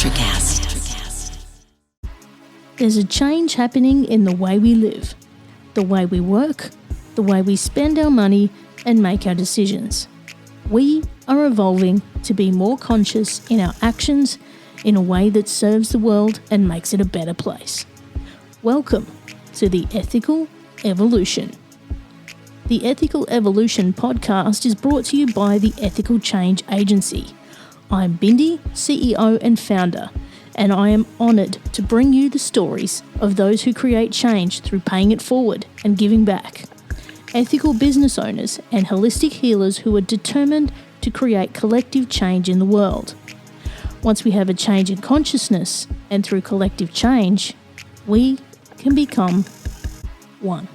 Electrocast. There's a change happening in the way we live, the way we work, the way we spend our money and make our decisions. We are evolving to be more conscious in our actions in a way that serves the world and makes it a better place. Welcome to the Ethical Evolution. The Ethical Evolution podcast is brought to you by the Ethical Change Agency. I'm Bindi, CEO and founder, and I am honoured to bring you the stories of those who create change through paying it forward and giving back. Ethical business owners and holistic healers who are determined to create collective change in the world. Once we have a change in consciousness, and through collective change, we can become one.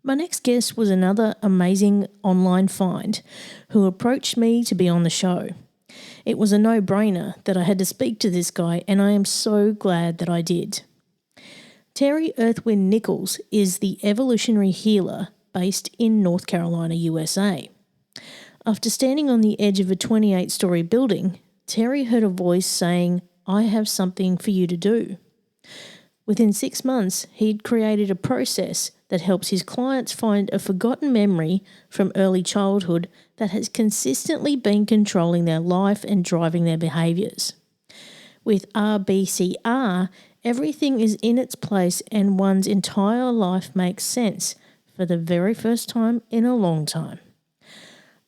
My next guest was another amazing online find who approached me to be on the show. It was a no-brainer that I had to speak to this guy, and I am so glad that I did. Terry Earthwind Nichols is the evolutionary healer based in North Carolina, USA. After standing on the edge of a 28-story building, Terry heard a voice saying, "I have something for you to do." Within 6 months, he'd created a process that helps his clients find a forgotten memory from early childhood that has consistently been controlling their life and driving their behaviours. With RBCR, everything is in its place and one's entire life makes sense for the very first time in a long time.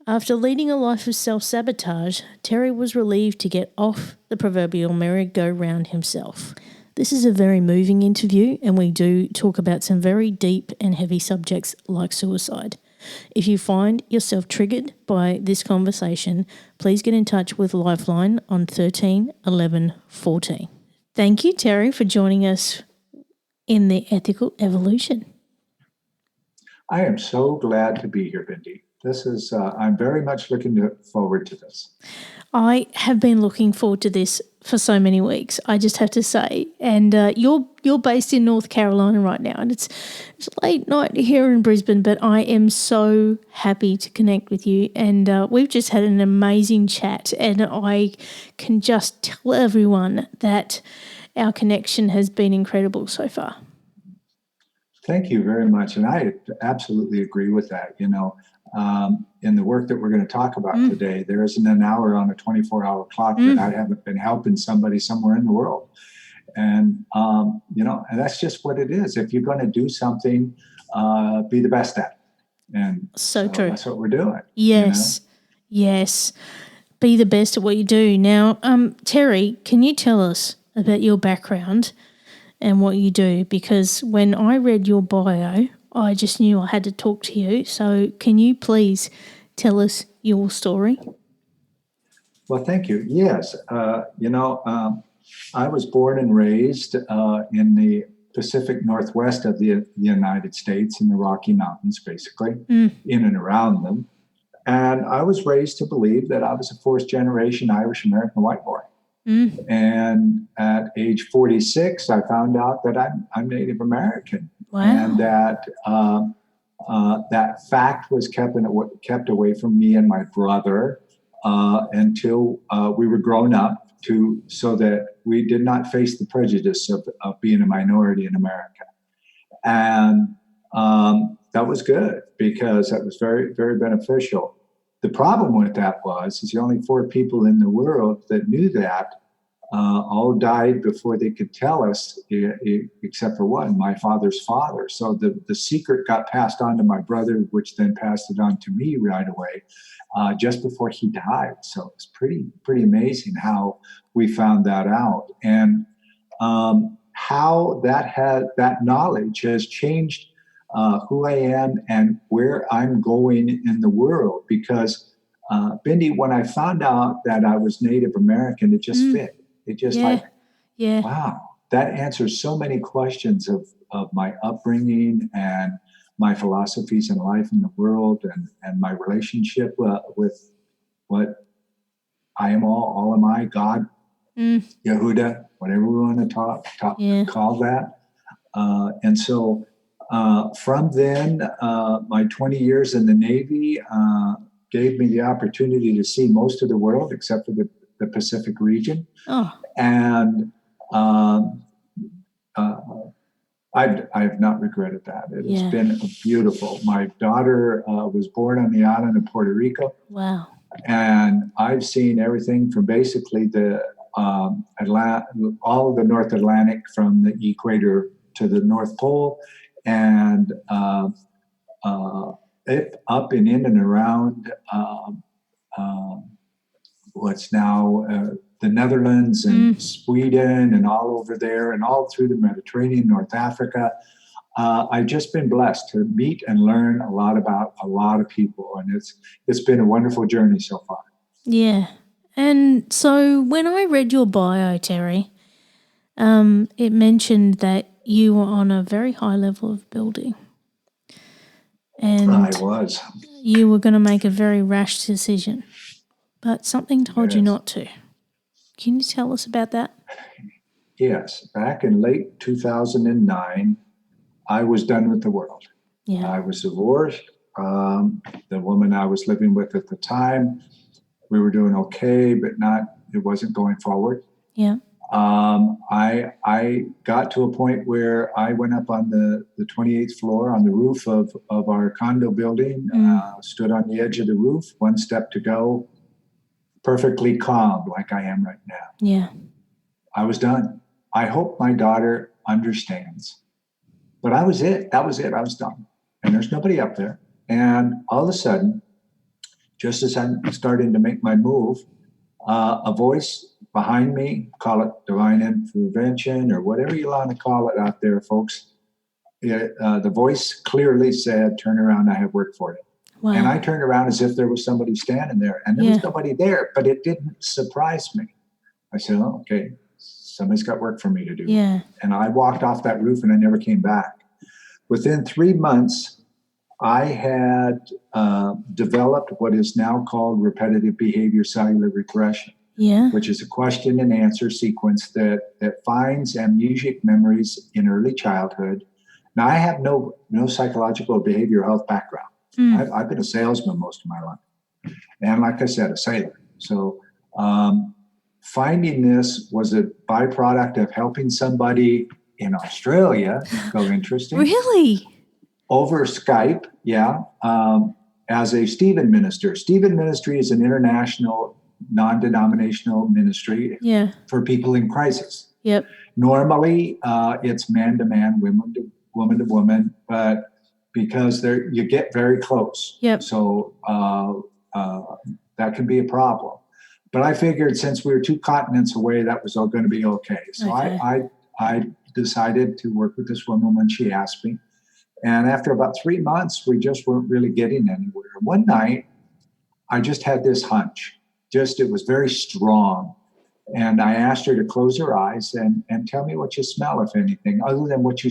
After leading a life of self-sabotage, Terry was relieved to get off the proverbial merry-go-round himself. This is a very moving interview, and we do talk about some very deep and heavy subjects like suicide. If you find yourself triggered by this conversation, please get in touch with Lifeline on 13 11 14. Thank you, Terry, for joining us in the Ethical Evolution. I am so glad to be here, Bindi. I'm very much looking forward to this. I have been looking forward to this for so many weeks, I just have to say. And you're based in North Carolina right now, and it's late night here in Brisbane, but I am so happy to connect with you. And we've just had an amazing chat, and I can just tell everyone that our connection has been incredible so far. Thank you very much. And I absolutely agree with that. In the work that we're going to talk about today, there isn't an hour on a 24-hour clock that I haven't been helping somebody somewhere in the world. And, and that's just what it is. If you're going to do something, be the best at it. And so true. That's what we're doing. Yes. Yes. Be the best at what you do. Now, Terry, can you tell us about your background and what you do? Because when I read your bio, I just knew I had to talk to you. So can you please tell us your story? Well, thank you. Yes. I was born and raised in the Pacific Northwest of the United States, in the Rocky Mountains, basically, in and around them. And I was raised to believe that I was a fourth-generation Irish-American white boy. And at age 46, I found out that I'm Native American. Wow. And that that fact was kept away from me and my brother until we were grown up, so that we did not face the prejudice of being a minority in America. And that was good, because that was very, very beneficial. The problem with that is the only 4 people in the world that knew that all died before they could tell us, except for one, my father's father. So the secret got passed on to my brother, which then passed it on to me right away, just before he died. So it's pretty amazing how we found that out, and how that knowledge has changed who I am and where I'm going in the world. Because Bindi, when I found out that I was Native American, it just fit. It just wow, that answers so many questions of my upbringing and my philosophies in life and the world, and my relationship with what I am, all am I, God, Yehuda, whatever we want to call that. And so From then, my 20 years in the Navy gave me the opportunity to see most of the world except for the Pacific region. Oh, And I've not regretted that. It has yeah. been beautiful. My daughter was born on the island of Puerto Rico. Wow. And I've seen everything from basically the all of the North Atlantic from the equator to the North Pole, and up and in and around what's now the Netherlands and Sweden and all over there and all through the Mediterranean, North Africa. I've just been blessed to meet and learn a lot about a lot of people, and it's been a wonderful journey so far. Yeah. And so when I read your bio, Terry, it mentioned that you were on a very high level of building. And I was. you were going to make a very rash decision, but something told you not to. Can you tell us about that? Yes. Back in late 2009, I was done with the world. Yeah. I was divorced. The woman I was living with at the time, we were doing okay, but it wasn't going forward. Yeah. I got to a point where I went up on the 28th floor on the roof of our condo building, stood on the edge of the roof, one step to go, perfectly calm like I am right now. Yeah. I was done. I hope my daughter understands. But that was it. I was done. And there's nobody up there. And all of a sudden, just as I'm starting to make my move, a voice behind me, call it divine intervention or whatever you want to call it out there, folks. The voice clearly said, turn around, I have work for you. Wow. And I turned around as if there was somebody standing there. And there was nobody there, but it didn't surprise me. I said, oh, okay, somebody's got work for me to do. Yeah. And I walked off that roof and I never came back. Within 3 months, I had developed what is now called repetitive behavior cellular regression, which is a question and answer sequence that finds amnesic memories in early childhood. Now, I have no psychological behavioral health background. I've been a salesman most of my life. And like I said, a sailor. So finding this was a byproduct of helping somebody in Australia. Go interesting. Really? Over Skype, as a Stephen minister. Stephen ministry is an international, non-denominational ministry for people in crisis. Yep. Normally, it's man to man, woman to woman, but because you get very close. Yep. So that can be a problem. But I figured since we were 2 continents away, that was all going to be okay. So I decided to work with this woman when she asked me. And after about 3 months, we just weren't really getting anywhere. One night, I just had this hunch. It was very strong. And I asked her to close her eyes and tell me what you smell, if anything, other than what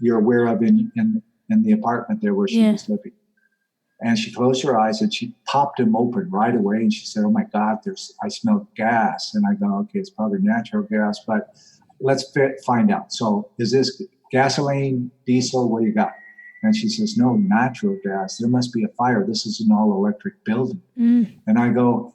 you're aware of in the apartment there where she was living. And she closed her eyes and she popped them open right away. And she said, oh my God, I smell gas. And I go, okay, it's probably natural gas, but let's find out. So is this gasoline, diesel, what do you got? And she says, no, natural gas. There must be a fire. This is an all-electric building. And I go,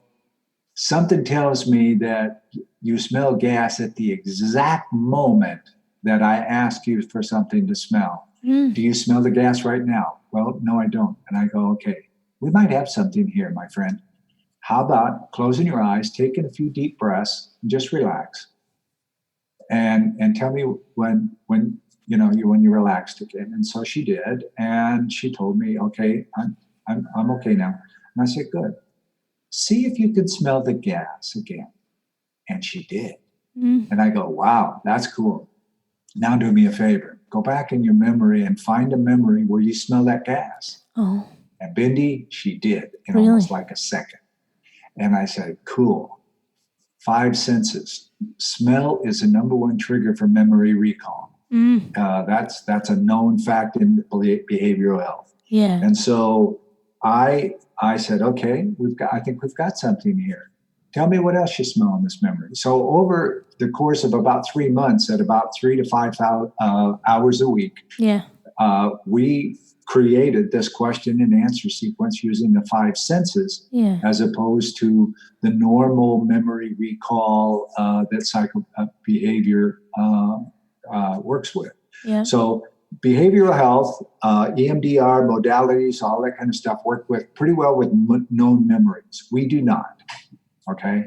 something tells me that you smell gas at the exact moment that I ask you for something to smell. Do you smell the gas right now? Well, no, I don't. And I go, okay, we might have something here, my friend. How about closing your eyes, taking a few deep breaths, and just relax. And tell me when you relaxed again. And so she did, and she told me, okay, I'm okay now. And I said, good. See if you can smell the gas again. And she did. And I go, wow, that's cool. Now do me a favor. Go back in your memory and find a memory where you smell that gas. Oh. And Bindi, she did in almost like a second. And I said, cool. 5 senses. Smell is the number 1 trigger for memory recall. That's a known fact in behavioral health. Yeah. And so I said, okay, I think we've got something here. Tell me what else you smell in this memory. So over the course of about 3 months, at about 3 to 5 hours a week, we created this question and answer sequence using the 5 senses, as opposed to the normal memory recall that psycho behavior works with. So behavioral health, EMDR, modalities, all that kind of stuff work with pretty well with known memories. We do not. Okay.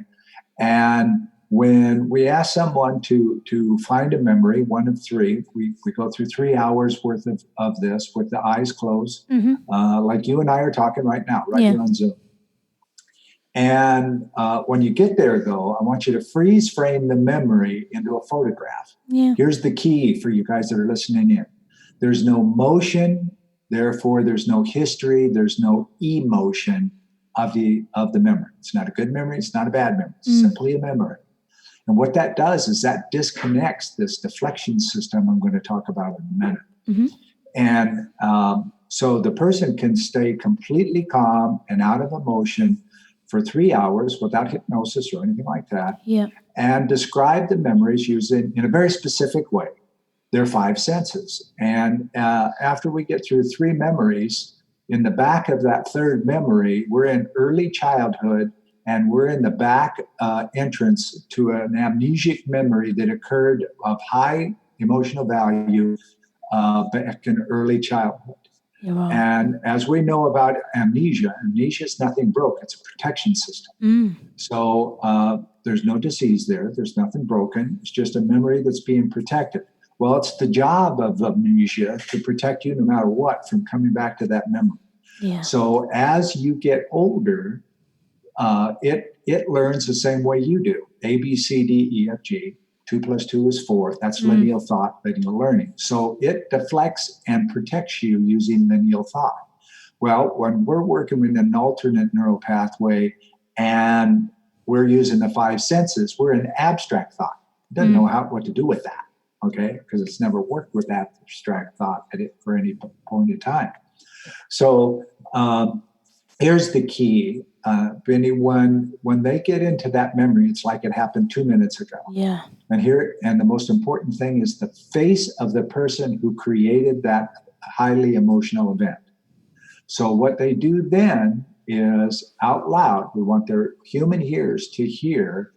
And when we ask someone to find a memory, one of 3, we go through 3 hours worth of this with the eyes closed, like you and I are talking right now, here on Zoom. And when you get there, though, I want you to freeze frame the memory into a photograph. Here's the key for you guys that are listening in. There's no motion, therefore there's no history, there's no emotion of the memory. It's not a good memory, it's not a bad memory, it's simply a memory. And what that does is that disconnects this deflection system I'm going to talk about in a minute. And so the person can stay completely calm and out of emotion for 3 hours without hypnosis or anything like that, and describe the memories using, in a very specific way, their 5 senses. And after we get through 3 memories, in the back of that 3rd memory, we're in early childhood, and we're in the back entrance to an amnesic memory that occurred of high emotional value back in early childhood. And as we know about amnesia is nothing broke. It's a protection system. So there's no disease there. There's nothing broken. It's just a memory that's being protected. Well, it's the job of amnesia to protect you no matter what from coming back to that memory. So as you get older, it learns the same way you do. A, B, C, D, E, F, G. 2 + 2 is 4. That's lineal thought, lineal learning. So it deflects and protects you using lineal thought. Well, when we're working with an alternate neural pathway and we're using the 5 senses, we're in abstract thought. It doesn't know what to do with that, okay? Because it's never worked with abstract thought for any point in time. So here's the key. Benny, when they get into that memory, it's like it happened 2 minutes ago. And the most important thing is the face of the person who created that highly emotional event. So what they do then is out loud, we want their human ears to hear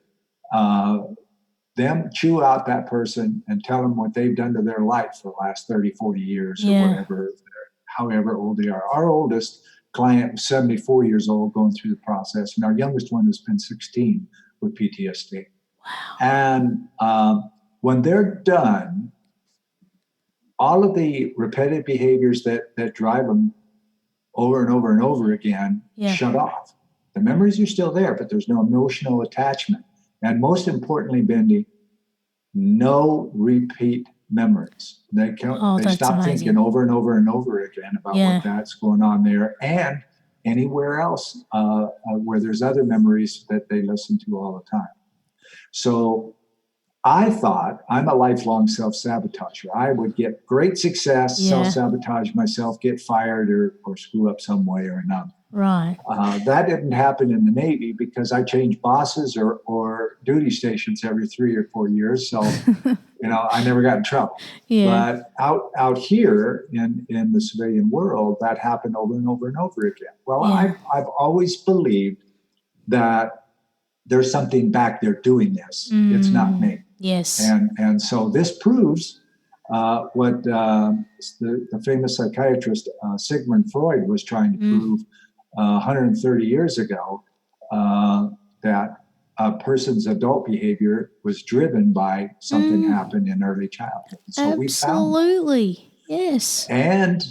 them chew out that person and tell them what they've done to their life for the last 30, 40 years or whatever, however old they are. Our oldest client was 74 years old going through the process, and our youngest one has been 16 with PTSD. And when they're done, all of the repetitive behaviors that drive them over and over and over again shut off. The memories are still there, but there's no emotional attachment. And most importantly, Bendy, no repeat memories. They stop amazing. thinking over and over and over again about what that's going on there and anywhere else where there's other memories that they listen to all the time. So I thought I'm a lifelong self-sabotager. I would get great success, self-sabotage myself, get fired or screw up some way or another. Right. That didn't happen in the Navy because I changed bosses or duty stations every 3 or 4 years. So, I never got in trouble. But out here in the civilian world, that happened over and over and over again. Well, I've always believed that there's something back there doing this. It's not me. Yes. And so this proves what the famous psychiatrist Sigmund Freud was trying to prove 130 years ago, that a person's adult behavior was driven by something happened in early childhood. So absolutely, yes. And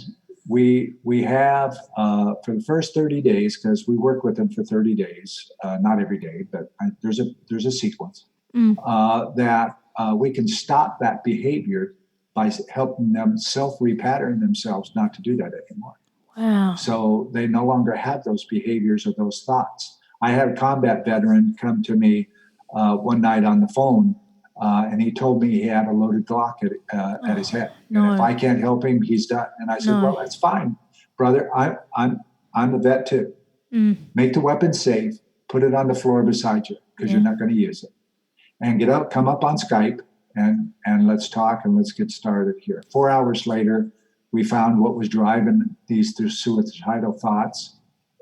we have for the first 30 days, because we work with them for 30 days, not every day, but there's a sequence that we can stop that behavior by helping them self-repattern themselves not to do that anymore. Wow. So they no longer have those behaviors or those thoughts. I had a combat veteran come to me one night on the phone, and he told me he had a loaded Glock at his head. No. And if I can't help him, he's done. And I said, well, that's fine, brother. I'm a vet too. Make the weapon safe. Put it on the floor beside you because you're not going to use it. And come up on Skype, and let's talk and let's get started here. 4 hours later, We found what was driving these suicidal thoughts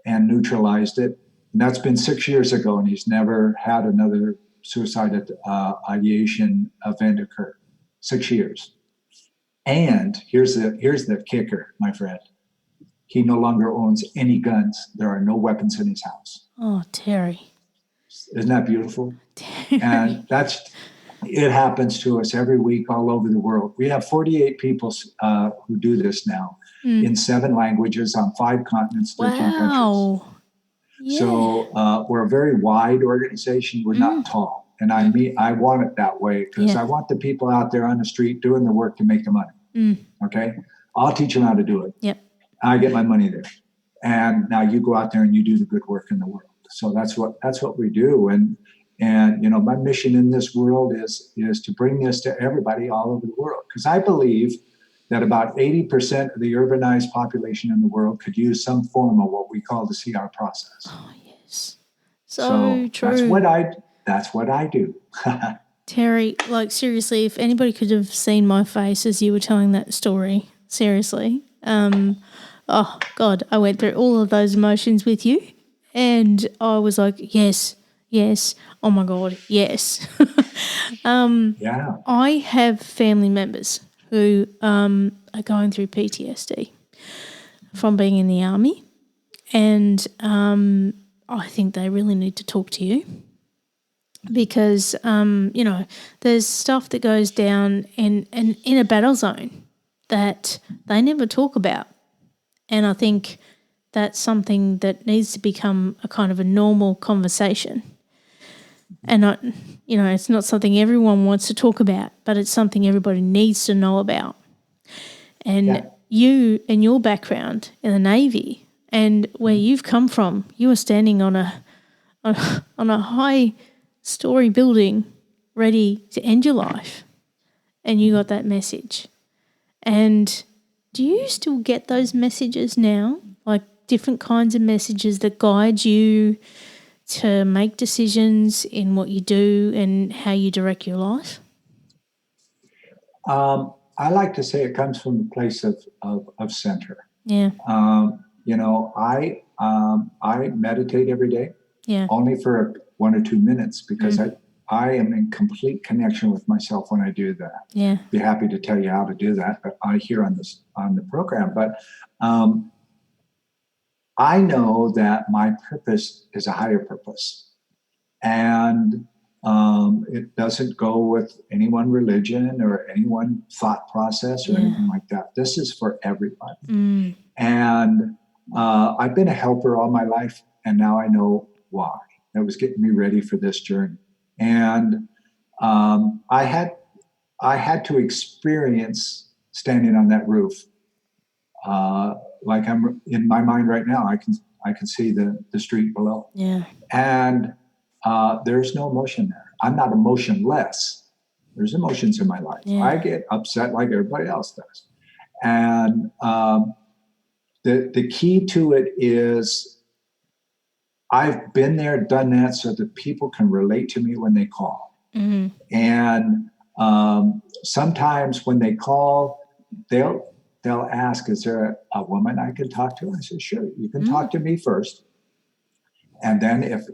and neutralized it. And that's been 6 years ago, and he's never had another suicide ideation event occur. 6 years. And here's the kicker, my friend. He no longer owns any guns. There are no weapons in his house. Oh, Terry. Isn't that beautiful? Terry. And it happens to us every week all over the world. We have 48 people who do this now in 7 languages on 5 continents, 13 countries. Yeah. So we're a very wide organization. We're not tall. And I want it that way because I want the people out there on the street doing the work to make the money. Okay? I'll teach them how to do it. Yep. I get my money there. And now you go out there and you do the good work in the world. So that's what we do. And my mission in this world is to bring this to everybody all over the world. Because I believe that about 80% of the urbanized population in the world could use some form of what we call the CR process. Oh, yes. So true. That's what I do. Terry, like seriously, if anybody could have seen my face as you were telling that story, seriously. Oh, God, I went through all of those emotions with you. And I was like, yes, oh, my God, yes. Yeah. I have family members who are going through PTSD from being in the army, and I think they really need to talk to you because, there's stuff that goes down in a battle zone that they never talk about. And I think that's something that needs to become a kind of a normal conversation. And, it's not something everyone wants to talk about, but it's something everybody needs to know about. And you and your background in the Navy and where you've come from, you are standing on a high story building ready to end your life, and you got that message. And do you still get those messages now, like different kinds of messages that guide you to make decisions in what you do and how you direct your life? I like to say it comes from a place of center. Yeah. I meditate every day. Yeah. Only for 1 or 2 minutes because I am in complete connection with myself when I do that. Yeah. Be happy to tell you how to do that, but I hear on the program. But I know that my purpose is a higher purpose, and it doesn't go with any one religion or any one thought process or anything like that. This is for everybody. And I've been a helper all my life, and now I know why. It was getting me ready for this journey. And I had to experience standing on that roof. Like I'm in my mind right now, I can see the street below. Yeah. And there's no emotion there. I'm not emotionless. There's emotions in my life. Yeah. I get upset like everybody else does. And the key to it is I've been there, done that, so that people can relate to me when they call. And sometimes when they call, they'll ask, "Is there a woman I can talk to?" I said, "Sure, you can talk to me first. And then if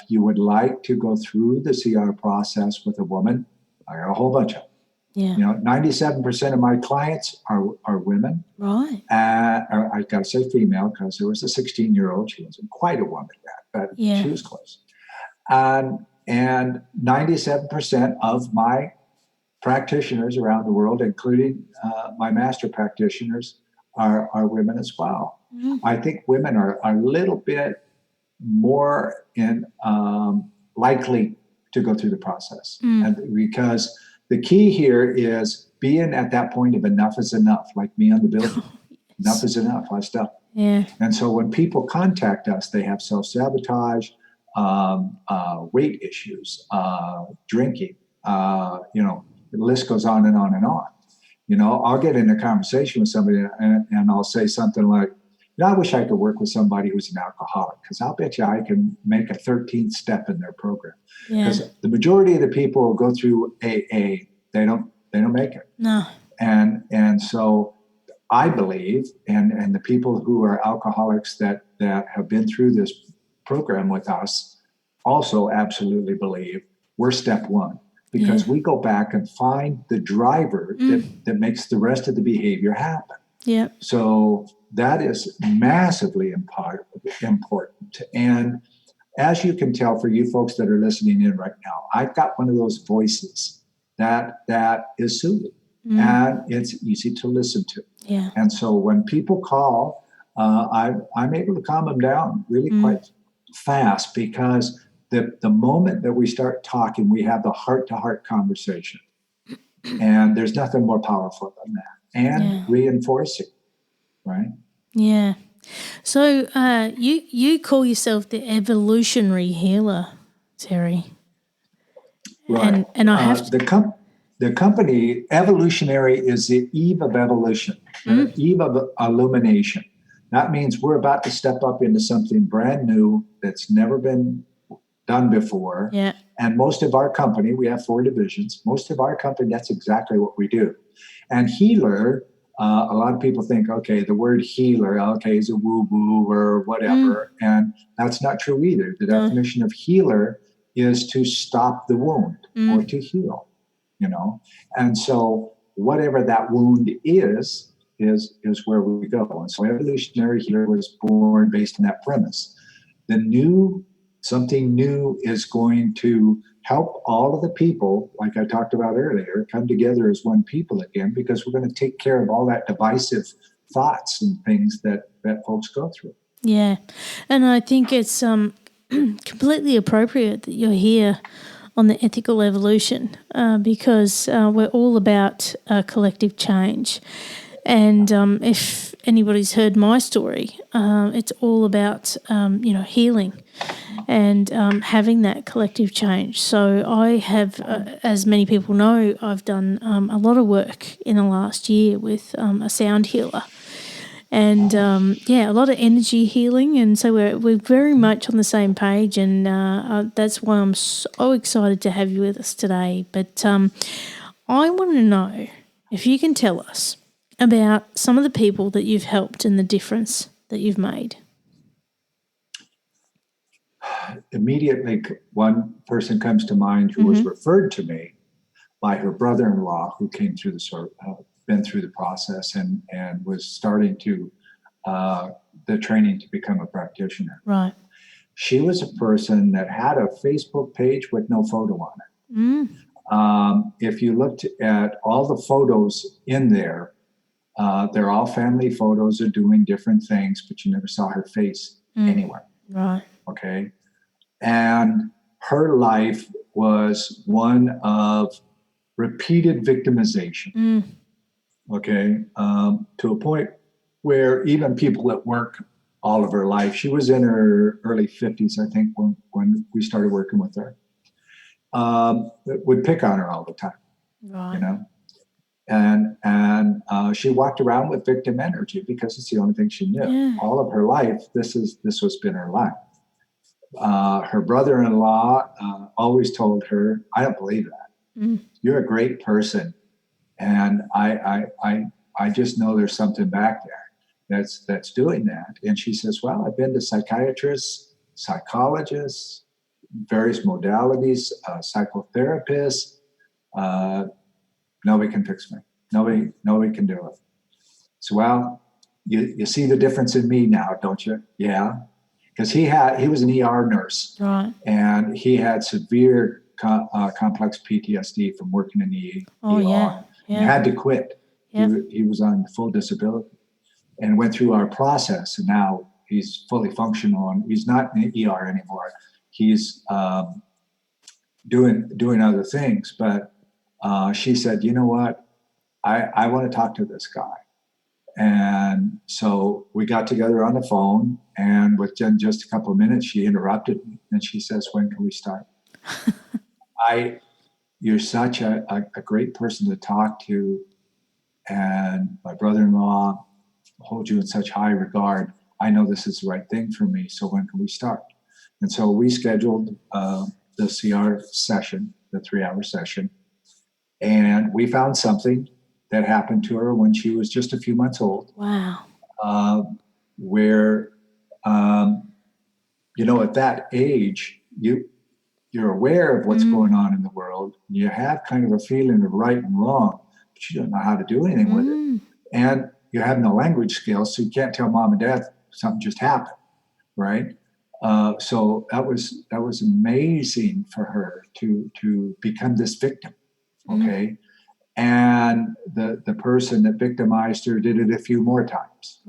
you would like to go through the CR process with a woman, I got a whole bunch of them. Yeah. 97% of my clients are women. Right. I got to say female because there was a 16-year-old. She wasn't quite a woman yet, but she was close. And 97% of my practitioners around the world, including my master practitioners, are women as well. I think women are a little bit more likely to go through the process, and because the key here is being at that point of enough is enough, like me on the building. Enough is enough. I stop. Yeah. And so when people contact us, they have self-sabotage, weight issues, drinking, the list goes on and on and on. I'll get in a conversation with somebody and I'll say something like, I wish I could work with somebody who's an alcoholic, because I'll bet you I can make a 13th step in their program. Because the majority of the people who go through AA, they don't make it. No. And so I believe, and the people who are alcoholics that have been through this program with us also absolutely believe, we're step one, because we go back and find the driver that makes the rest of the behavior happen. Yeah. So that is massively important. And as you can tell, for you folks that are listening in right now, I've got one of those voices that is soothing and it's easy to listen to. Yeah. And so when people call, I'm able to calm them down really quite fast, because the moment that we start talking, we have the heart-to-heart conversation. And there's nothing more powerful than that. And reinforcing, right? Yeah. So you call yourself the evolutionary healer, Terry. Right. And I have to... The company, Evolutionary, is the eve of evolution, the eve of illumination. That means we're about to step up into something brand new that's never been done before. Yeah. And most of our company, we have 4 divisions. Most of our company, that's exactly what we do. And healer, a lot of people think, okay, the word healer, okay, is a woo-woo or whatever. And that's not true either. The definition of healer is to stop the wound or to heal. And so whatever that wound is where we go. And so Evolutionary Healer was born based on that premise. Something new is going to help all of the people, like I talked about earlier, come together as one people again, because we're going to take care of all that divisive thoughts and things that folks go through. Yeah. And I think it's completely appropriate that you're here on the ethical evolution, because we're all about collective change. And if anybody's heard my story, it's all about, healing and having that collective change. So I have, as many people know, I've done a lot of work in the last year with a sound healer. And, a lot of energy healing. And so we're very much on the same page. And that's why I'm so excited to have you with us today. But I want to know if you can tell us about some of the people that you've helped and the difference that you've made. Immediately, one person comes to mind who was referred to me by her brother-in-law, who came through been through the process and was starting to the training to become a practitioner. Right. She was a person that had a Facebook page with no photo on it. If you looked at all the photos in there, they're all family photos of doing different things, but you never saw her face anywhere. Right. Okay. And her life was one of repeated victimization. Okay. To a point where even people at work all of her life, she was in her early 50s, I think, when we started working with her, would pick on her all the time. Right. And she walked around with victim energy because it's the only thing she knew. Yeah. All of her life, this was been her life. Her brother-in-law always told her, "I don't believe that. You're a great person, and I just know there's something back there that's doing that." And she says, "Well, I've been to psychiatrists, psychologists, various modalities, psychotherapists. Nobody can fix me. Nobody can do it." So, well, you see the difference in me now, don't you? Yeah. Because he was an ER nurse, right, and he had severe complex PTSD from working in the ER. Yeah. He had to quit. Yeah. He was on full disability, and went through our process. And now he's fully functional, and he's not in the ER anymore. He's doing other things. But she said, "You know what? I want to talk to this guy." And so we got together on the phone, and within just a couple of minutes, she interrupted me, and she says, "When can we start?" You're such a great person to talk to, and my brother-in-law holds you in such high regard. I know this is the right thing for me, so when can we start? And so we scheduled the CR session, the 3-hour session, and we found something that happened to her when she was just a few months old. Wow. Where, at that age, you're aware of what's going on in the world. You have kind of a feeling of right and wrong, but you don't know how to do anything with it. And you have no language skills, so you can't tell mom and dad something just happened, right? So that was amazing for her to become this victim, okay? And the person that victimized her did it a few more times,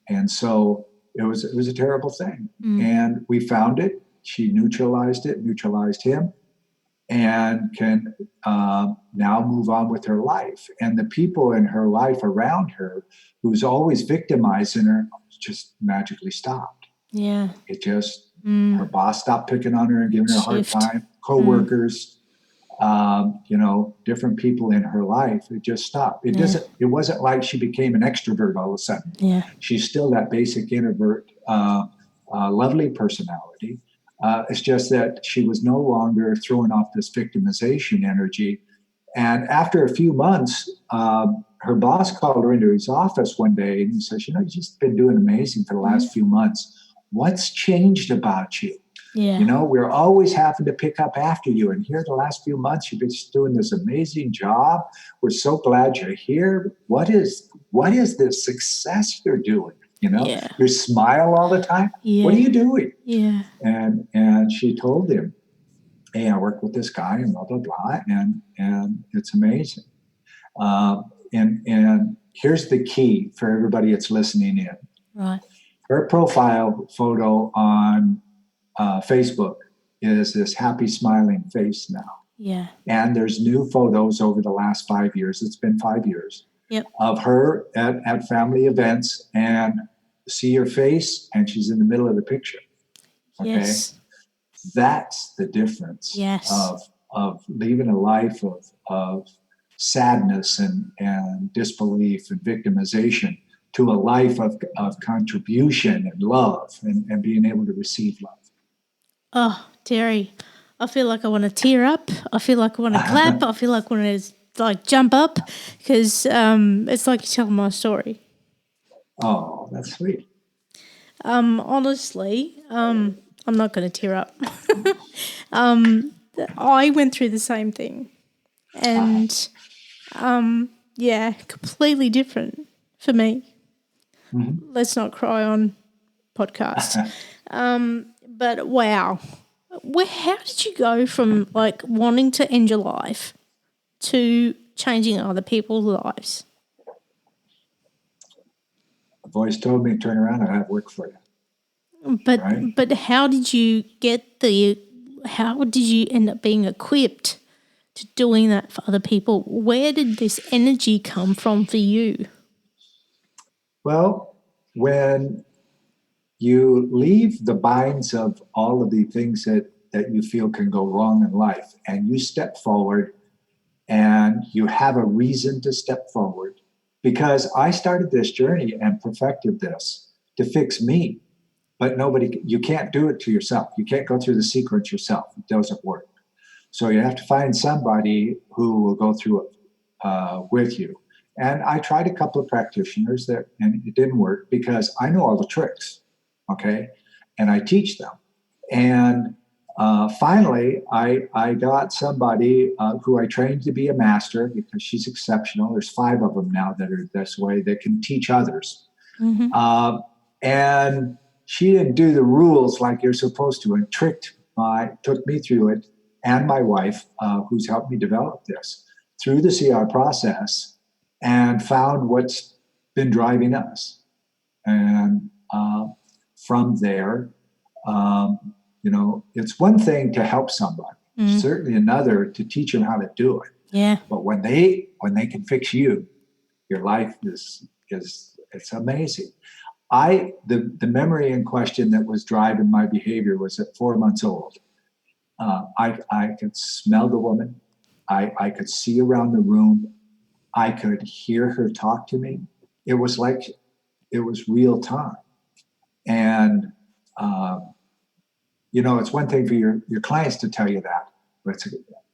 and so it was a terrible thing. And we found it. She neutralized him, and can now move on with her life. And the people in her life around her, who's always victimizing her, just magically stopped. Yeah. It just, her boss stopped picking on her and giving her a hard time. Co-workers, different people in her life, it just stopped. It wasn't like she became an extrovert all of a sudden. Yeah. She's still that basic introvert, lovely personality. It's just that she was no longer throwing off this victimization energy. And after a few months, her boss called her into his office one day and he says, you've just been doing amazing for the last few months. What's changed about you? Yeah. We're always having to pick up after you. And here the last few months, you've been doing this amazing job. We're so glad you're here. What is this success you're doing? You smile all the time. Yeah. What are you doing? Yeah. And she told him, hey, I work with this guy and blah, blah, blah. And it's amazing. And here's the key for everybody that's listening in. Right. Her profile photo on Facebook is this happy, smiling face now. Yeah. And there's new photos over the last 5 years. It's been 5 years. Yep. Of her at family events, and see her face, and she's in the middle of the picture. Okay? Yes. That's the difference. Yes. Of living a life of sadness and disbelief and victimization to a life of contribution and love and being able to receive love. Oh, Terry, I feel like I want to tear up. I feel like I want to clap. I feel like I want to jump up because it's like you tell my story. Oh, that's sweet. Honestly, I'm not going to tear up. I went through the same thing, and completely different for me. Mm-hmm. Let's not cry on podcast. But wow, how did you go from wanting to end your life to changing other people's lives? A voice told me to turn around and have work for you. But how did you how did you end up being equipped to doing that for other people? Where did this energy come from for you? Well, when you leave the binds of all of the things that you feel can go wrong in life, and you step forward and you have a reason to step forward, because I started this journey and perfected this to fix me, but you can't do it to yourself. You can't go through the sequence yourself. It doesn't work. So you have to find somebody who will go through it with you. And I tried a couple of practitioners and it didn't work because I know all the tricks. Okay. And I teach them. And finally, I got somebody who I trained to be a master, because she's exceptional. There's 5 of them now that are this way that can teach others. Mm-hmm. And she didn't do the rules like you're supposed to, and took me through it, and my wife, who's helped me develop this, through the CR process, and found what's been driving us. And from there, it's one thing to help somebody, certainly another to teach them how to do it. Yeah. But when they can fix you, your life is it's amazing. The memory in question that was driving my behavior was at 4 months old. I could smell the woman. I could see around the room. I could hear her talk to me. It was like it was real time. And it's one thing for your clients to tell you that, but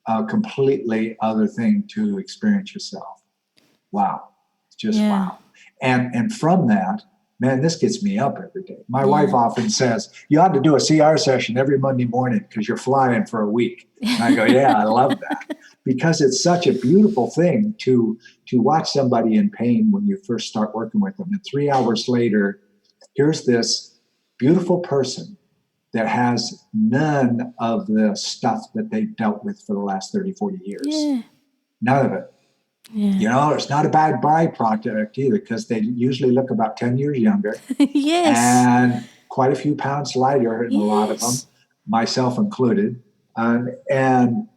a completely other thing to experience yourself. Wow. Just Yeah. wow. And from that, man, this gets me up every day. My Yeah. wife often says, you ought to do a CR session every Monday morning because you're flying for a week. And I go, yeah, I love that. Because it's such a beautiful thing to watch somebody in pain when you first start working with them. And 3 hours later, here's this beautiful person that has none of the stuff that they've dealt with for the last 30, 40 years. Yeah. None of it. Yeah. You know, it's not a bad byproduct either because they usually look about 10 years younger. Yes. And quite a few pounds lighter in a lot of them, Yes. myself included. And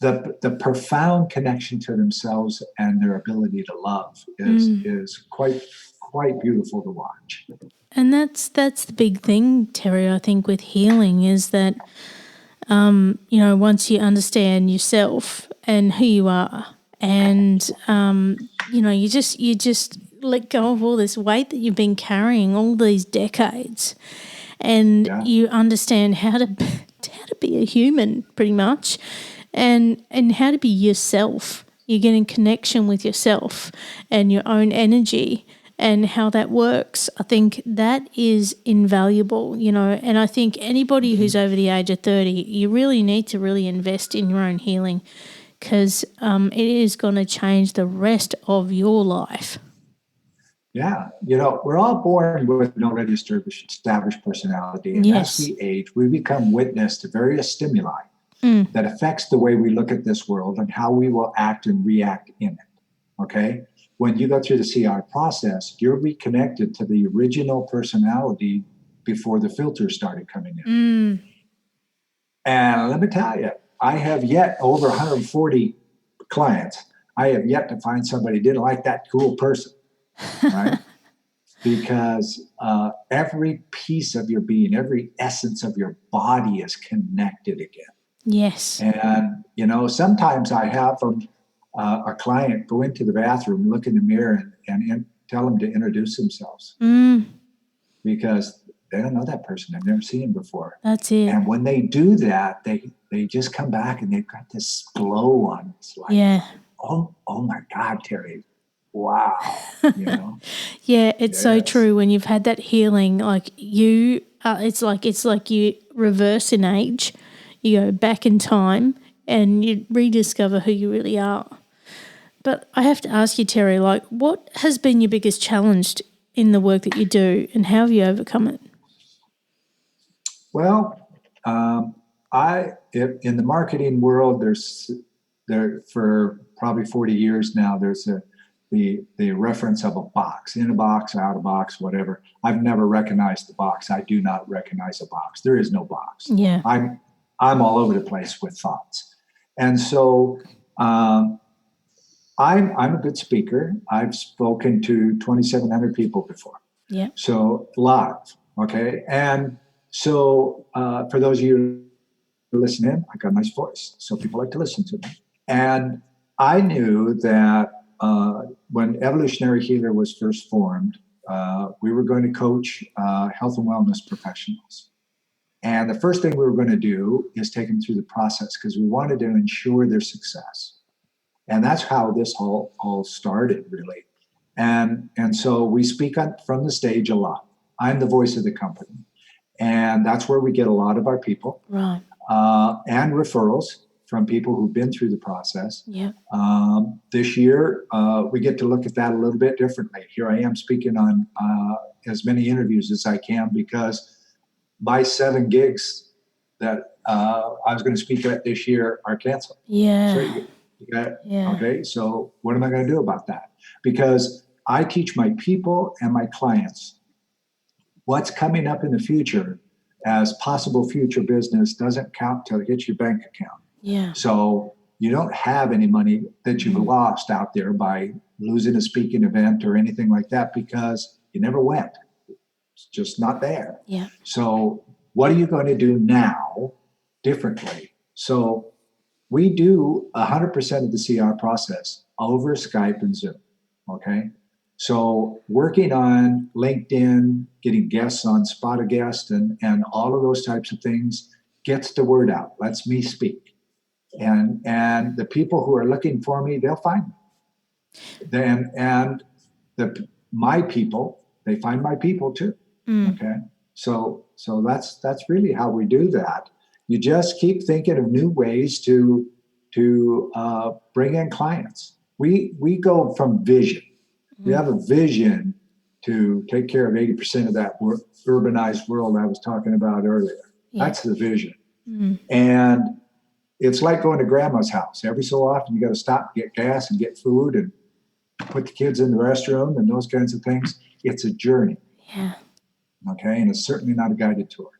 the profound connection to themselves and their ability to love is quite beautiful to watch. And that's the big thing, Terry, I think, with healing is that, you know, once you understand yourself and who you are and, you know, you just let go of all this weight that you've been carrying all these decades and you understand how to be a human pretty much and how to be yourself. You get in connection with yourself and your own energy and how that works. I think that is invaluable, you know, and I think anybody who's over the age of 30, you really need to really invest in your own healing because it is going to change the rest of your life. Yeah. You know, we're all born with an already established personality. And as we age, we become witness to various stimuli that affects the way we look at this world and how we will act and react in it. Okay? When you go through the CR process, you're reconnected to the original personality before the filters started coming in. And let me tell you, I have yet, over 140 clients, I have yet to find somebody who didn't like that cool person, right? Because every piece of your being, every essence of your body is connected again. Yes. And, you know, sometimes I have a client go into the bathroom, look in the mirror, and tell them to introduce themselves because they don't know that person. They've never seen him before. That's it. And when they do that, they just come back and they've got this glow on. It's like, oh my God, Terry, wow, you know. Yeah, it's so true. When you've had that healing, like you, it's like you reverse in age. You go back in time and you rediscover who you really are. But I have to ask you, Terry, like, what has been your biggest challenge in the work that you do and how have you overcome it? Well, in the marketing world, there for probably 40 years now, there's the reference of a box, in a box, out of box, whatever. I've never recognized the box. I do not recognize a box. There is no box. Yeah. I'm all over the place with thoughts. And so I'm a good speaker. I've spoken to 2,700 people before. Yeah. So live, okay? And so for those of you who listen in, I got a nice voice. So people like to listen to me. And I knew that when Evolutionary Healer was first formed, we were going to coach health and wellness professionals. And the first thing we were going to do is take them through the process because we wanted to ensure their success. And that's how this all started, really. And so we speak from the stage a lot. I'm the voice of the company. And that's where we get a lot of our people. Right. And referrals from people who've been through the process. Yeah. This year, we get to look at that a little bit differently. Here I am speaking on as many interviews as I can because my 7 gigs that I was going to speak at this year are canceled. Yeah. So you got, okay, so what am I going to do about that? Because I teach my people and my clients what's coming up in the future as possible future business doesn't count till it hits your bank account. Yeah. So you don't have any money that you've lost out there by losing a speaking event or anything like that because you never went. It's just not there. Yeah. So what are you going to do now differently? So we do 100% of the CR process over Skype and Zoom, okay? So working on LinkedIn, getting guests on Spot a Guest and all of those types of things gets the word out, lets me speak. And the people who are looking for me, they'll find me. Then and my people, they find my people too. Okay, so that's really how we do that. You just keep thinking of new ways to bring in clients. We go from vision. We have a vision to take care of 80% of that urbanized world I was talking about earlier. Yeah. That's the vision. And it's like going to grandma's house. Every so often you got to stop and get gas and get food and put the kids in the restroom and those kinds of things. It's a journey. Yeah. Okay, and it's certainly not a guided tour.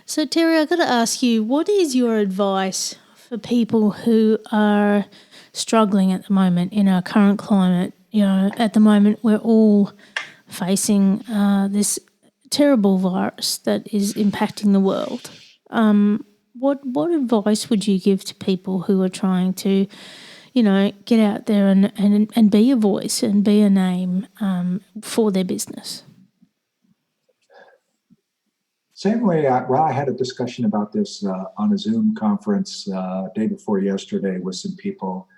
So, Terry, I've got to ask you, what is your advice for people who are struggling at the moment in our current climate? You know, at the moment we're all facing this terrible virus that is impacting the world. What advice would you give to people who are trying to, you know, get out there and be a voice and be a name for their business? Same way, I had a discussion about this on a Zoom conference day before yesterday with some people.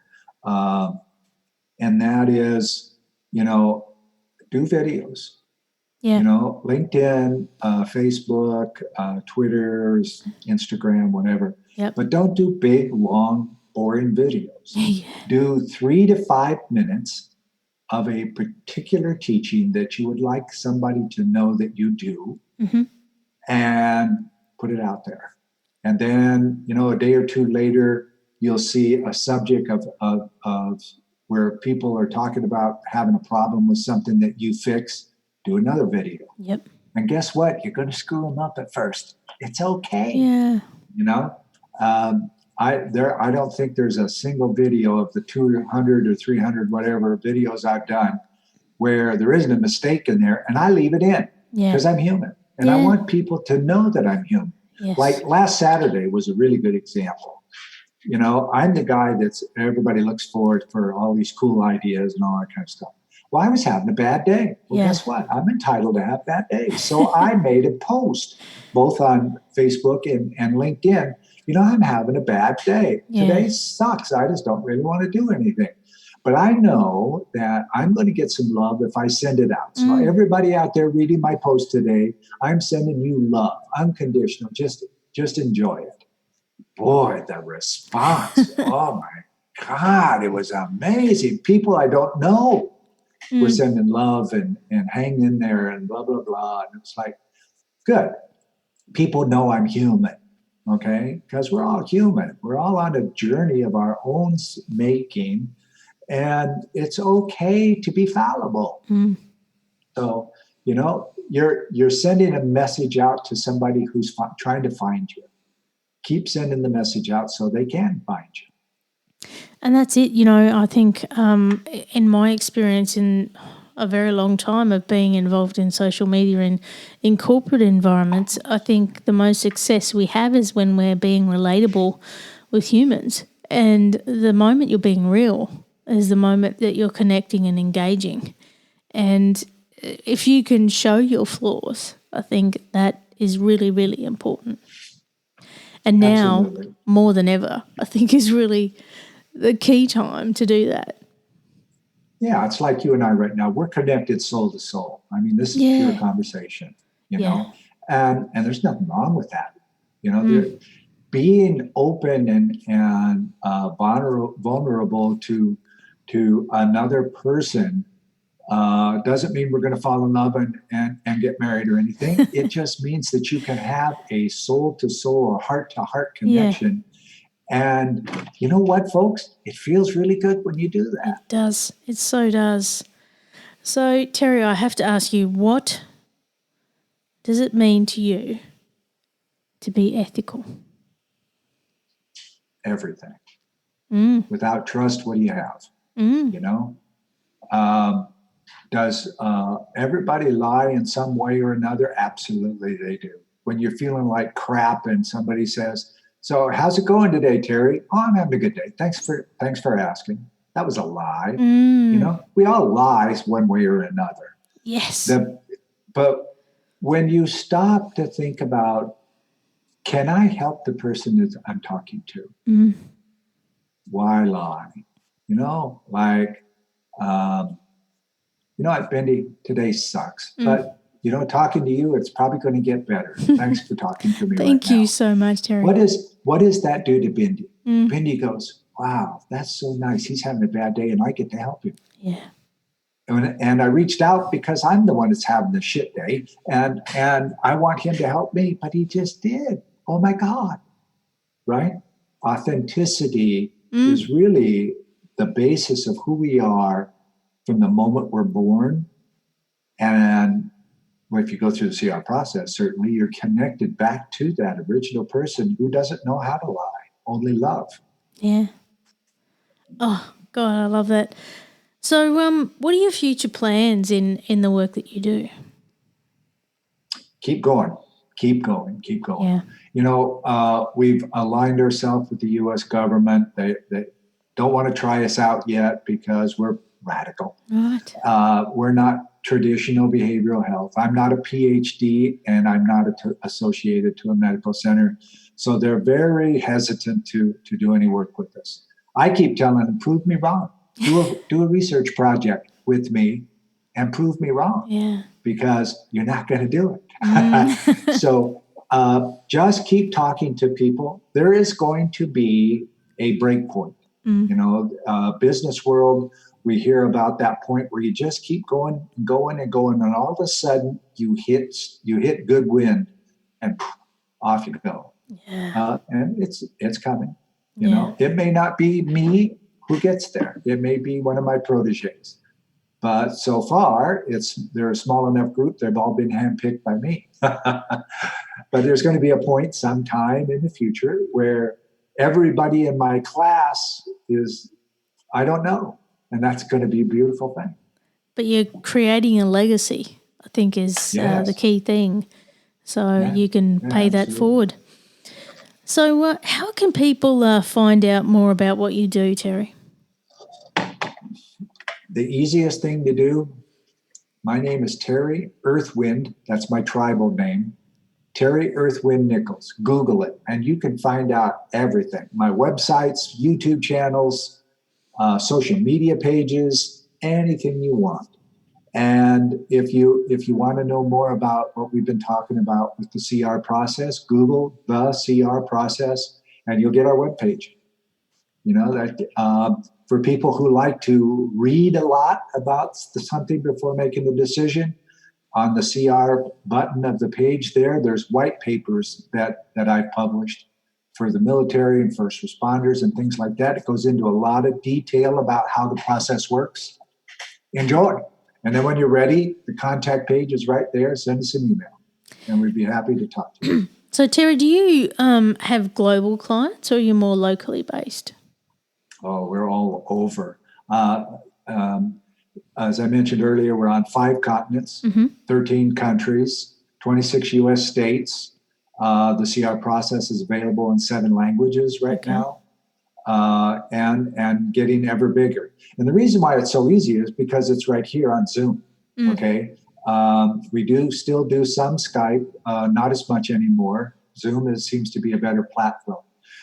And that is, you know, do videos. Yeah. You know, LinkedIn, Facebook, Twitter, Instagram, whatever. Yep. But don't do big, long, boring videos. Yeah. Do 3 to 5 minutes of a particular teaching that you would like somebody to know that you do. And put it out there. And then, you know, a day or two later, you'll see a subject of where people are talking about having a problem with something that you fix. Do another video. Yep. And guess what? You're going to screw them up at first. It's okay. Yeah. You know, I don't think there's a single video of the 200 or 300 whatever videos I've done where there isn't a mistake in there, and I leave it in because I'm human. And I want people to know that I'm human. Yes. Like last Saturday was a really good example. You know, I'm the guy that's everybody looks for all these cool ideas and all that kind of stuff. Well, I was having a bad day. Well, guess what? I'm entitled to have bad days. So I made a post both on Facebook and LinkedIn. You know, I'm having a bad day. Yeah. Today sucks. I just don't really want to do anything. But I know that I'm going to get some love if I send it out. So everybody out there reading my post today, I'm sending you love, unconditional. Just enjoy it. Boy, the response. Oh, my God. It was amazing. People I don't know were sending love and hang in there and blah, blah, blah. And it's like, good. People know I'm human. Okay? Because we're all human. We're all on a journey of our own making. And it's okay to be fallible. So, you know, you're sending a message out to somebody who's trying to find you. Keep sending the message out so they can find you. And that's it. You know, I think in my experience in a very long time of being involved in social media and in corporate environments, I think the most success we have is when we're being relatable with humans. And the moment you're being real is the moment that you're connecting and engaging. And if you can show your flaws, I think that is really, really important. And now, more than ever, I think is really the key time to do that. Yeah, it's like you and I right now. We're connected soul to soul. I mean, this is pure conversation, you know, and there's nothing wrong with that. You know, being open and vulnerable to another person doesn't mean we're going to fall in love and get married or anything. It just means that you can have a soul to soul or heart to heart connection. And you know what, folks? It feels really good when you do that. It does. It so does. So, Terry, I have to ask you, what does it mean to you to be ethical? Everything. Without trust, what do you have? You know? Does everybody lie in some way or another? Absolutely they do. When you're feeling like crap and somebody says, so how's it going today, Terry? Oh, I'm having a good day. Thanks for asking. That was a lie. You know, we all lie one way or another. Yes. But when you stop to think about, can I help the person that I'm talking to? Why lie? You know, like, you know what, Bendy, today sucks. But, you know, talking to you, it's probably going to get better. Thanks for talking to me right Thank now. you so much, Terry. What does that do to Bendy? Bendy goes, wow, that's so nice. He's having a bad day and I get to help him. Yeah. And I reached out because I'm the one that's having the shit day. And I want him to help me, but he just did. Oh my God. Right? Authenticity is really the basis of who we are from the moment we're born. And if you go through the CR process, certainly you're connected back to that original person who doesn't know how to lie, only love. Yeah. Oh, God, I love that. So what are your future plans in the work that you do? Keep going. Yeah. You know, we've aligned ourselves with the U.S. government. They don't want to try us out yet because we're radical. Right. We're not traditional behavioral health. I'm not a PhD and I'm not associated to a medical center. So they're very hesitant to do any work with us. I keep telling them, prove me wrong. Do a research project with me and prove me wrong. Yeah. Because you're not going to do it. So just keep talking to people. There is going to be a break point. You know, business world, we hear about that point where you just keep going, and and all of a sudden you hit good wind, and off you go. Yeah. And it's coming. You know, it may not be me who gets there. It may be one of my proteges. But so far, they're a small enough group. They've all been handpicked by me. But there's going to be a point sometime in the future where everybody in my class is, I don't know. And that's going to be a beautiful thing. But you're creating a legacy, I think, is the key thing. So you can pay that forward. So how can people find out more about what you do, Terry? The easiest thing to do, my name is Terry Earthwind. That's my tribal name. Terry Earthwind Nichols. Google it, and you can find out everything. My websites, YouTube channels, social media pages, anything you want. And if you want to know more about what we've been talking about with the CR process, Google the CR process, and you'll get our webpage. You know, that for people who like to read a lot about something before making a decision, on the CR button of the page there's white papers that I've published for the military and first responders and things like that. It goes into a lot of detail about how the process works. Enjoy. And then when you're ready, the contact page is right there. Send us an email, and we'd be happy to talk to you. So, Terry, do you have global clients, or are you more locally based? Oh, we're all over. As I mentioned earlier, we're on 5 continents, 13 countries, 26 U.S. states. The CR process is available in 7 languages right now, and getting ever bigger. And the reason why it's so easy is because it's right here on Zoom. Okay, we still do some Skype, not as much anymore. Zoom seems to be a better platform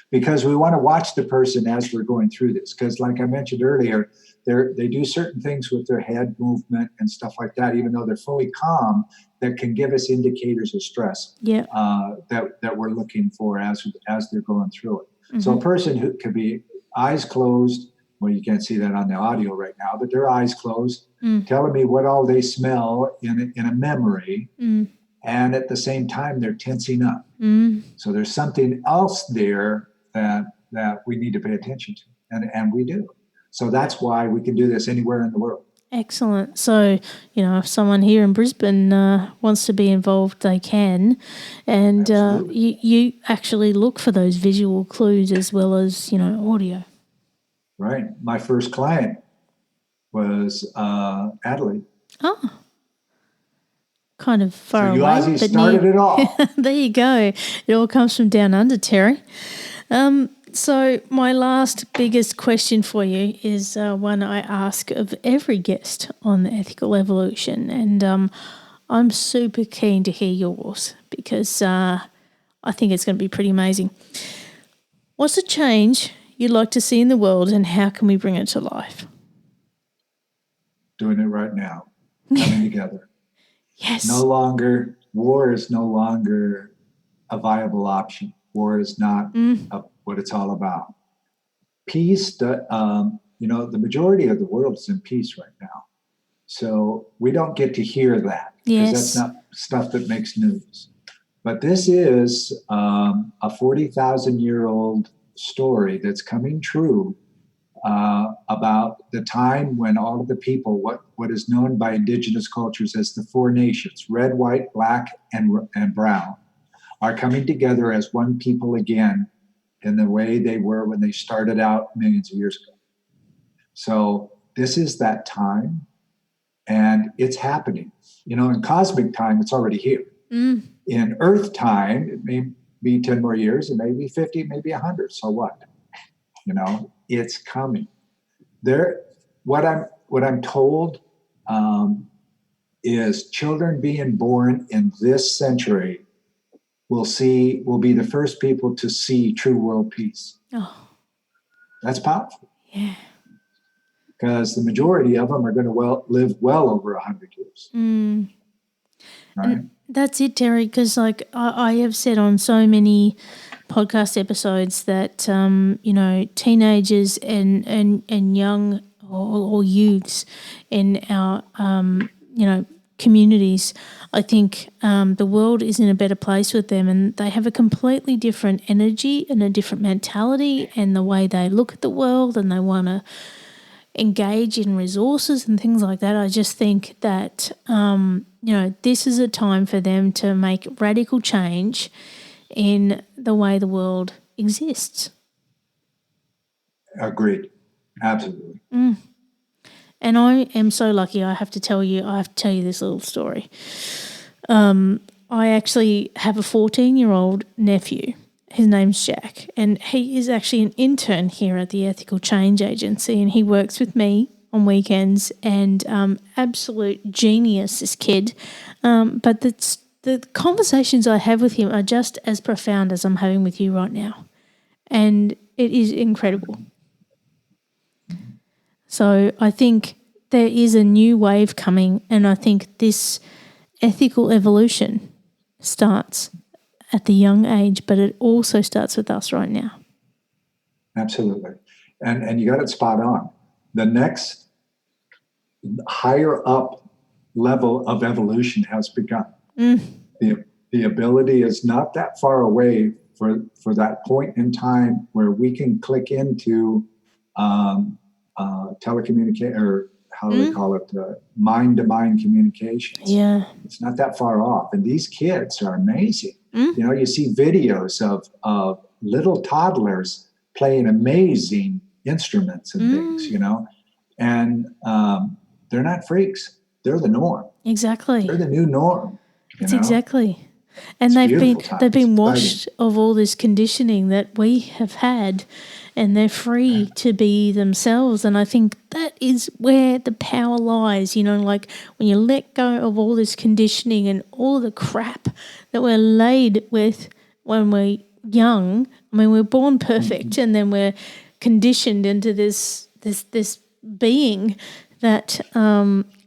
because we want to watch the person as we're going through this. Because, like I mentioned earlier, they do certain things with their head movement and stuff like that, even though they're fully calm, that can give us indicators of stress that we're looking for as they're going through it. So a person who could be eyes closed, well, you can't see that on the audio right now, but their eyes closed, telling me what all they smell in a memory, and at the same time they're tensing up. So there's something else there that we need to pay attention to, and we do. So that's why we can do this anywhere in the world. Excellent. So, you know, if someone here in Brisbane wants to be involved, they can. And you actually look for those visual clues as well as, you know, audio. Right. My first client was Adelaide. Oh. Kind of far away. So you Aussie started it all. There you go. It all comes from down under, Terry. So my last biggest question for you is one I ask of every guest on the Ethical Evolution, and I'm super keen to hear yours because I think it's going to be pretty amazing. What's a change you'd like to see in the world, and how can we bring it to life? Doing it right now, coming together. Yes. War is no longer a viable option. War is not what it's all about. Peace, the majority of the world is in peace right now. So we don't get to hear that because that's not stuff that makes news. But this is a 40,000-year-old story that's coming true about the time when all of the people, what is known by indigenous cultures as the four nations, red, white, black, and brown, are coming together as one people again in the way they were when they started out millions of years ago. So this is that time, and it's happening. In cosmic time, it's already here. In Earth time, it may be 10 more years, it may be 50, maybe 100. So what? It's coming. What I'm told is children being born in this century will be the first people to see true world peace. Oh, that's powerful. Yeah. Because the majority of them are going to live well over 100 years. Right? And that's it, Terry, because I have said on so many podcast episodes that, teenagers and young or youths in our, communities, I think the world is in a better place with them, and they have a completely different energy and a different mentality and the way they look at the world, and they want to engage in resources and things like that. I just think that, this is a time for them to make radical change in the way the world exists. Agreed. Absolutely. And I am so lucky. I have to tell you this little story. I actually have a 14-year-old nephew. His name's Jack, and he is actually an intern here at the Ethical Change Agency, and he works with me on weekends, and absolute genius, this kid. But the conversations I have with him are just as profound as I'm having with you right now, and it is incredible. So I think there is a new wave coming, and I think this ethical evolution starts at the young age, but it also starts with us right now. Absolutely. And you got it spot on. The next higher up level of evolution has begun. The ability is not that far away for that point in time where we can click into telecommunication, or how do they call it, mind-to-mind communications. Yeah. It's not that far off. And these kids are amazing. You see videos of little toddlers playing amazing instruments and things, and they're not freaks. They're the norm. Exactly. They're the new norm. Exactly. And they've been washed of all this conditioning that we have had, and they're free to be themselves. And I think that is where the power lies, when you let go of all this conditioning and all the crap that we're laid with when we're young. I mean, we're born perfect, and then we're conditioned into this being that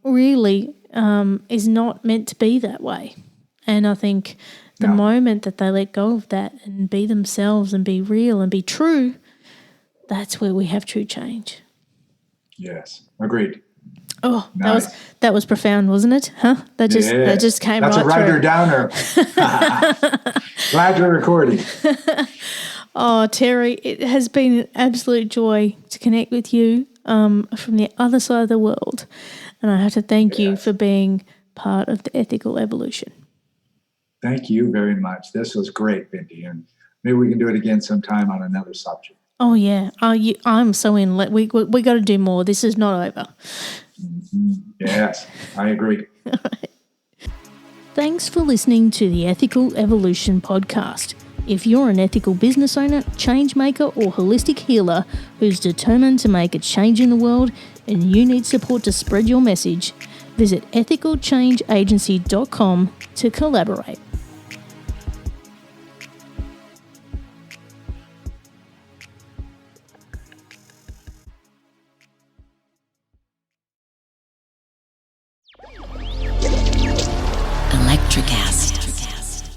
really is not meant to be that way. And I think the moment that they let go of that and be themselves and be real and be true, that's where we have true change. Yes, agreed. Oh, nice. that was profound, wasn't it? Huh? That just came right through. That's a writer downer. Glad you're recording. Oh, Terry, it has been an absolute joy to connect with you from the other side of the world. And I have to thank you for being part of the ethical evolution. Thank you very much. This was great, Bindi, and maybe we can do it again sometime on another subject. Oh, yeah. I'm so in. We got to do more. This is not over. Yes, I agree. All right. Thanks for listening to the Ethical Evolution podcast. If you're an ethical business owner, change maker, or holistic healer who's determined to make a change in the world and you need support to spread your message, visit ethicalchangeagency.com to collaborate. Electricast.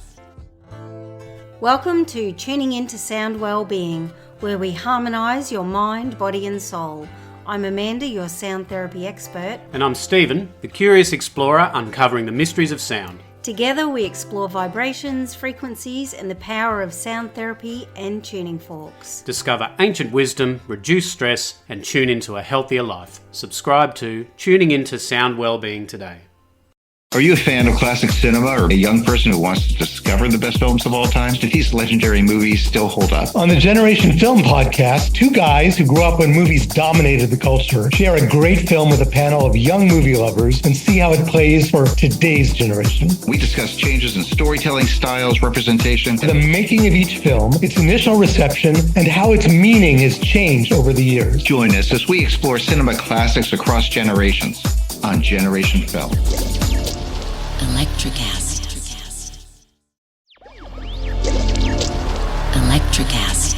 Welcome to Tuning Into Sound Wellbeing, where we harmonise your mind, body and soul. I'm Amanda, your sound therapy expert. And I'm Stephen, the curious explorer uncovering the mysteries of sound. Together we explore vibrations, frequencies and the power of sound therapy and tuning forks. Discover ancient wisdom, reduce stress and tune into a healthier life. Subscribe to Tuning Into Sound Wellbeing today. Are you a fan of classic cinema or a young person who wants to discover the best films of all time? Do these legendary movies still hold up? On the Generation Film podcast, two guys who grew up when movies dominated the culture share a great film with a panel of young movie lovers and see how it plays for today's generation. We discuss changes in storytelling styles, representation, The making of each film, its initial reception, and how its meaning has changed over the years. Join us as we explore cinema classics across generations on Generation Film. Electricast. Electricast.